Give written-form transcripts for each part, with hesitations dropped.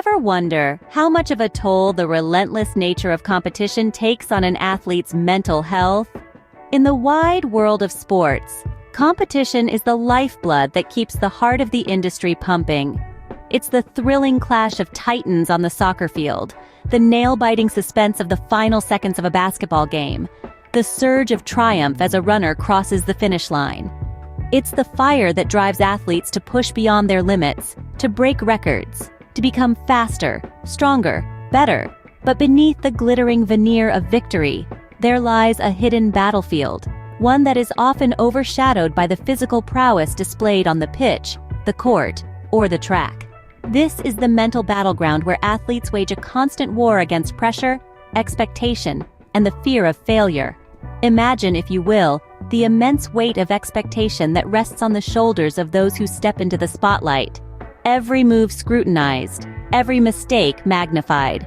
Ever wonder how much of a toll the relentless nature of competition takes on an athlete's mental health? In the wide world of sports, competition is the lifeblood that keeps the heart of the industry pumping. It's the thrilling clash of titans on the soccer field, the nail-biting suspense of the final seconds of a basketball game, the surge of triumph as a runner crosses the finish line. It's the fire that drives athletes to push beyond their limits, to break records, to become faster, stronger, better. But beneath the glittering veneer of victory, there lies a hidden battlefield, one that is often overshadowed by the physical prowess displayed on the pitch, the court, or the track. This is the mental battleground where athletes wage a constant war against pressure, expectation, and the fear of failure. Imagine, if you will, the immense weight of expectation that rests on the shoulders of those who step into the spotlight. Every move scrutinized, every mistake magnified.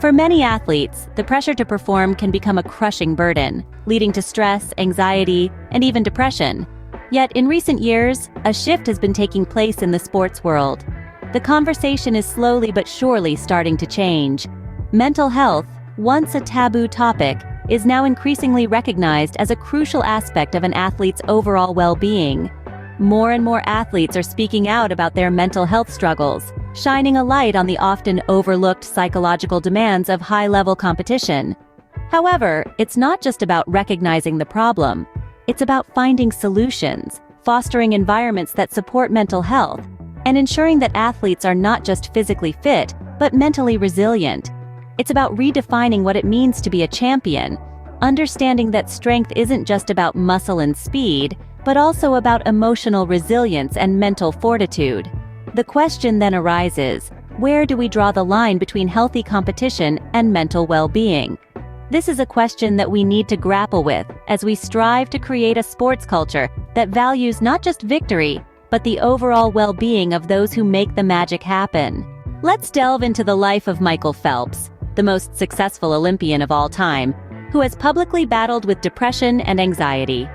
For many athletes, the pressure to perform can become a crushing burden, leading to stress, anxiety, and even depression. Yet in recent years, a shift has been taking place in the sports world. The conversation is slowly but surely starting to change. Mental health, once a taboo topic, is now increasingly recognized as a crucial aspect of an athlete's overall well-being. More and more athletes are speaking out about their mental health struggles, shining a light on the often overlooked psychological demands of high-level competition. However, it's not just about recognizing the problem. It's about finding solutions, fostering environments that support mental health, and ensuring that athletes are not just physically fit, but mentally resilient. It's about redefining what it means to be a champion, understanding that strength isn't just about muscle and speed, but also about emotional resilience and mental fortitude. The question then arises, where do we draw the line between healthy competition and mental well-being? This is a question that we need to grapple with as we strive to create a sports culture that values not just victory, but the overall well-being of those who make the magic happen. Let's delve into the life of Michael Phelps, the most successful Olympian of all time, who has publicly battled with depression and anxiety.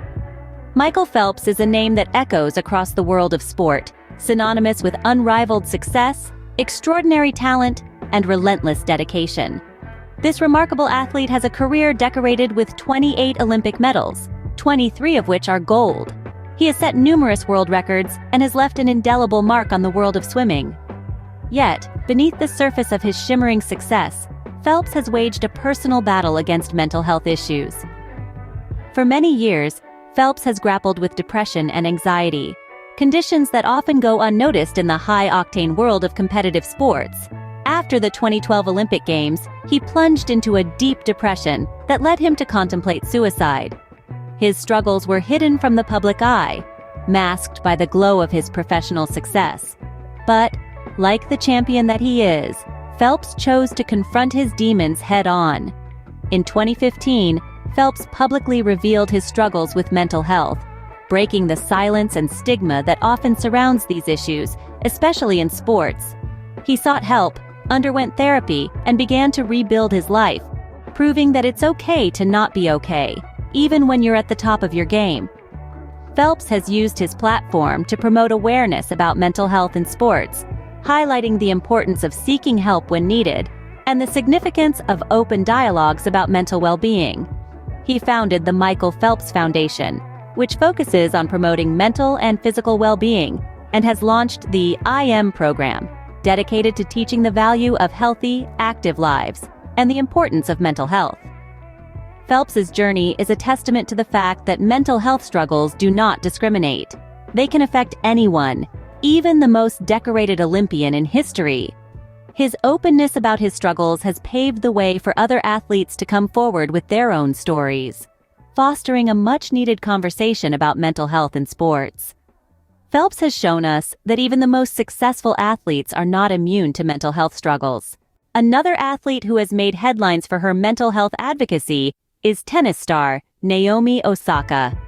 Michael Phelps is a name that echoes across the world of sport, synonymous with unrivaled success, extraordinary talent, and relentless dedication. This remarkable athlete has a career decorated with 28 Olympic medals, 23 of which are gold. He has set numerous world records and has left an indelible mark on the world of swimming. Yet, beneath the surface of his shimmering success, Phelps has waged a personal battle against mental health issues. For many years, Phelps has grappled with depression and anxiety, conditions that often go unnoticed in the high-octane world of competitive sports. After the 2012 Olympic Games, he plunged into a deep depression that led him to contemplate suicide. His struggles were hidden from the public eye, masked by the glow of his professional success. But, like the champion that he is, Phelps chose to confront his demons head-on. In 2015, Phelps publicly revealed his struggles with mental health, breaking the silence and stigma that often surrounds these issues, especially in sports. He sought help, underwent therapy, and began to rebuild his life, proving that it's okay to not be okay, even when you're at the top of your game. Phelps has used his platform to promote awareness about mental health in sports, highlighting the importance of seeking help when needed, and the significance of open dialogues about mental well-being. He founded the Michael Phelps Foundation, which focuses on promoting mental and physical well-being, and has launched the I Am program, dedicated to teaching the value of healthy, active lives and the importance of mental health. Phelps's journey is a testament to the fact that mental health struggles do not discriminate. They can affect anyone, even the most decorated Olympian in history. His openness about his struggles has paved the way for other athletes to come forward with their own stories, fostering a much-needed conversation about mental health in sports. Phelps has shown us that even the most successful athletes are not immune to mental health struggles. Another athlete who has made headlines for her mental health advocacy is tennis star Naomi Osaka.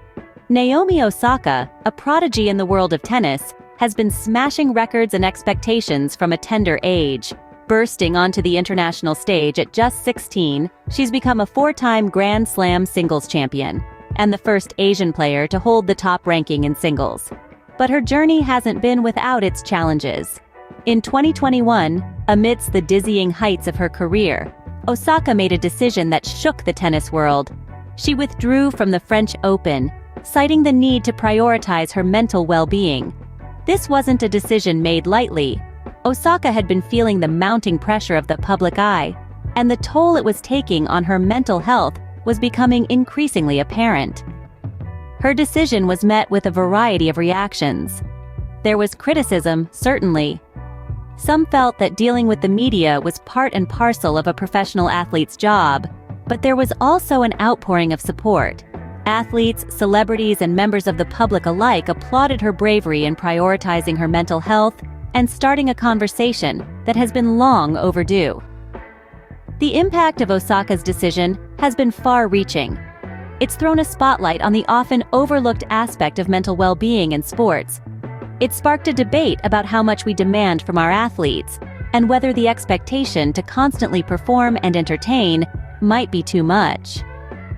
Naomi Osaka, a prodigy in the world of tennis, has been smashing records and expectations from a tender age. Bursting onto the international stage at just 16, she's become a 4-time Grand Slam singles champion, and the first Asian player to hold the top ranking in singles. But her journey hasn't been without its challenges. In 2021, amidst the dizzying heights of her career, Osaka made a decision that shook the tennis world. She withdrew from the French Open, citing the need to prioritize her mental well-being. This wasn't a decision made lightly. Osaka had been feeling the mounting pressure of the public eye, and the toll it was taking on her mental health was becoming increasingly apparent. Her decision was met with a variety of reactions. There was criticism, certainly. Some felt that dealing with the media was part and parcel of a professional athlete's job, but there was also an outpouring of support. Athletes, celebrities, and members of the public alike applauded her bravery in prioritizing her mental health and starting a conversation that has been long overdue. The impact of Osaka's decision has been far-reaching. It's thrown a spotlight on the often overlooked aspect of mental well-being in sports. It sparked a debate about how much we demand from our athletes, and whether the expectation to constantly perform and entertain might be too much.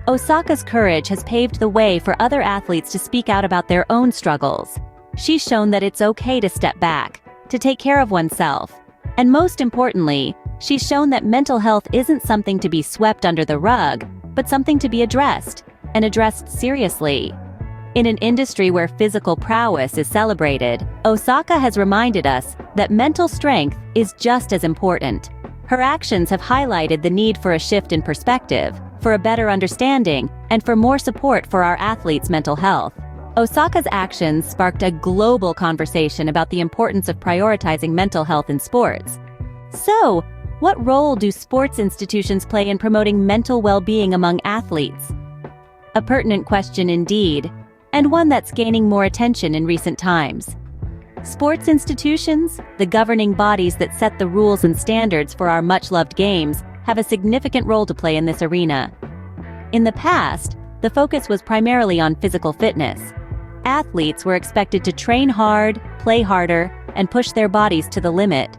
Osaka's courage has paved the way for other athletes to speak out about their own struggles. She's shown that it's okay to step back, to take care of oneself, and most importantly, she's shown that mental health isn't something to be swept under the rug, but something to be addressed, and addressed seriously. In an industry where physical prowess is celebrated, Osaka has reminded us that mental strength is just as important. Her actions have highlighted the need for a shift in perspective, for a better understanding, and for more support for our athletes' mental health. Osaka's actions sparked a global conversation about the importance of prioritizing mental health in sports. So, what role do sports institutions play in promoting mental well-being among athletes? A pertinent question indeed, and one that's gaining more attention in recent times. Sports institutions, the governing bodies that set the rules and standards for our much-loved games, have a significant role to play in this arena. In the past, the focus was primarily on physical fitness. Athletes were expected to train hard, play harder, and push their bodies to the limit.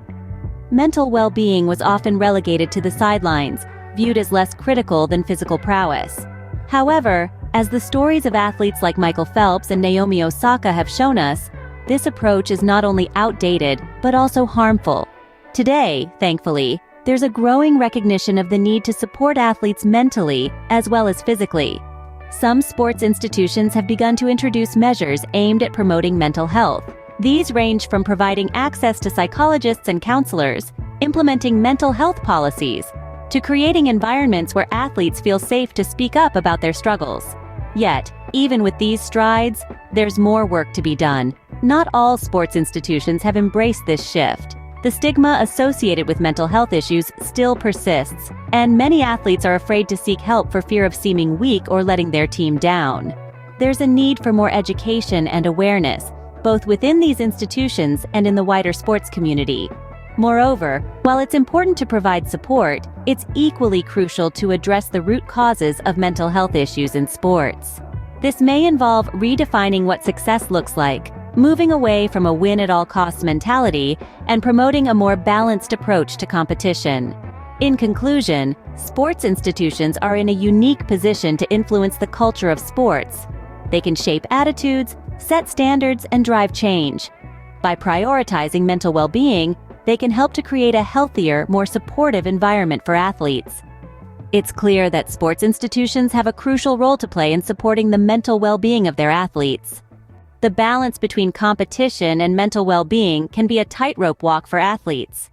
Mental well-being was often relegated to the sidelines, viewed as less critical than physical prowess. However, as the stories of athletes like Michael Phelps and Naomi Osaka have shown us, this approach is not only outdated, but also harmful. Today, thankfully, there's a growing recognition of the need to support athletes mentally as well as physically. Some sports institutions have begun to introduce measures aimed at promoting mental health. These range from providing access to psychologists and counselors, implementing mental health policies, to creating environments where athletes feel safe to speak up about their struggles. Yet, even with these strides, there's more work to be done. Not all sports institutions have embraced this shift. The stigma associated with mental health issues still persists, and many athletes are afraid to seek help for fear of seeming weak or letting their team down. There's a need for more education and awareness, both within these institutions and in the wider sports community. Moreover, while it's important to provide support, it's equally crucial to address the root causes of mental health issues in sports. This may involve redefining what success looks like, moving away from a win-at-all-costs mentality, and promoting a more balanced approach to competition. In conclusion, sports institutions are in a unique position to influence the culture of sports. They can shape attitudes, set standards, and drive change. By prioritizing mental well-being, they can help to create a healthier, more supportive environment for athletes. It's clear that sports institutions have a crucial role to play in supporting the mental well-being of their athletes. The balance between competition and mental well-being can be a tightrope walk for athletes.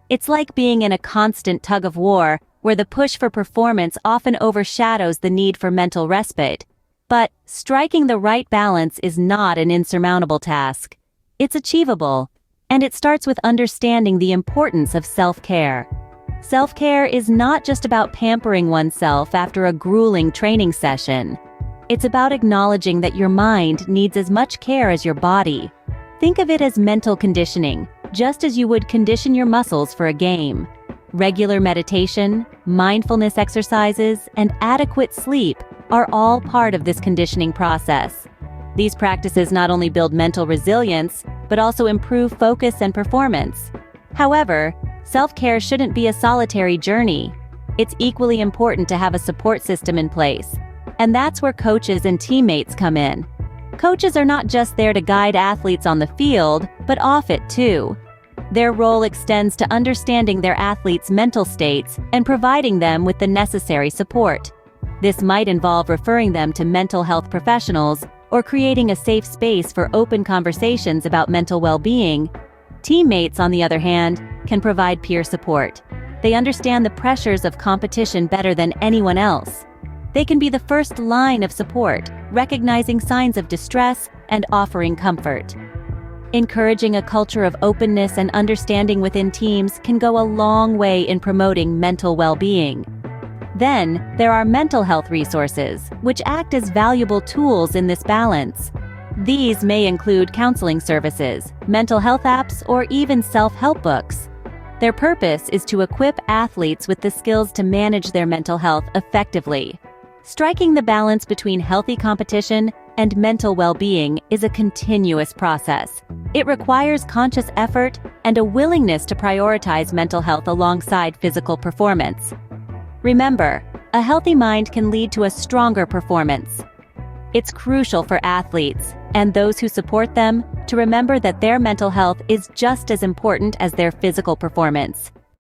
It's like being in a constant tug-of-war, where the push for performance often overshadows the need for mental respite. But striking the right balance is not an insurmountable task. It's achievable, and it starts with understanding the importance of self-care. Self-care is not just about pampering oneself after a grueling training session. It's about acknowledging that your mind needs as much care as your body. Think of it as mental conditioning, just as you would condition your muscles for a game. Regular meditation, mindfulness exercises, and adequate sleep are all part of this conditioning process. These practices not only build mental resilience, but also improve focus and performance. However, self-care shouldn't be a solitary journey. It's equally important to have a support system in place. And that's where coaches and teammates come in. Coaches are not just there to guide athletes on the field, but off it too. Their role extends to understanding their athletes' mental states and providing them with the necessary support. This might involve referring them to mental health professionals or creating a safe space for open conversations about mental well-being. Teammates, on the other hand, can provide peer support. They understand the pressures of competition better than anyone else. They can be the first line of support, recognizing signs of distress and offering comfort. Encouraging a culture of openness and understanding within teams can go a long way in promoting mental well-being. Then, there are mental health resources, which act as valuable tools in this balance. These may include counseling services, mental health apps, or even self-help books. Their purpose is to equip athletes with the skills to manage their mental health effectively. Striking the balance between healthy competition and mental well-being is a continuous process. It requires conscious effort and a willingness to prioritize mental health alongside physical performance. Remember, a healthy mind can lead to a stronger performance. It's crucial for athletes, and those who support them, to remember that their mental health is just as important as their physical performance.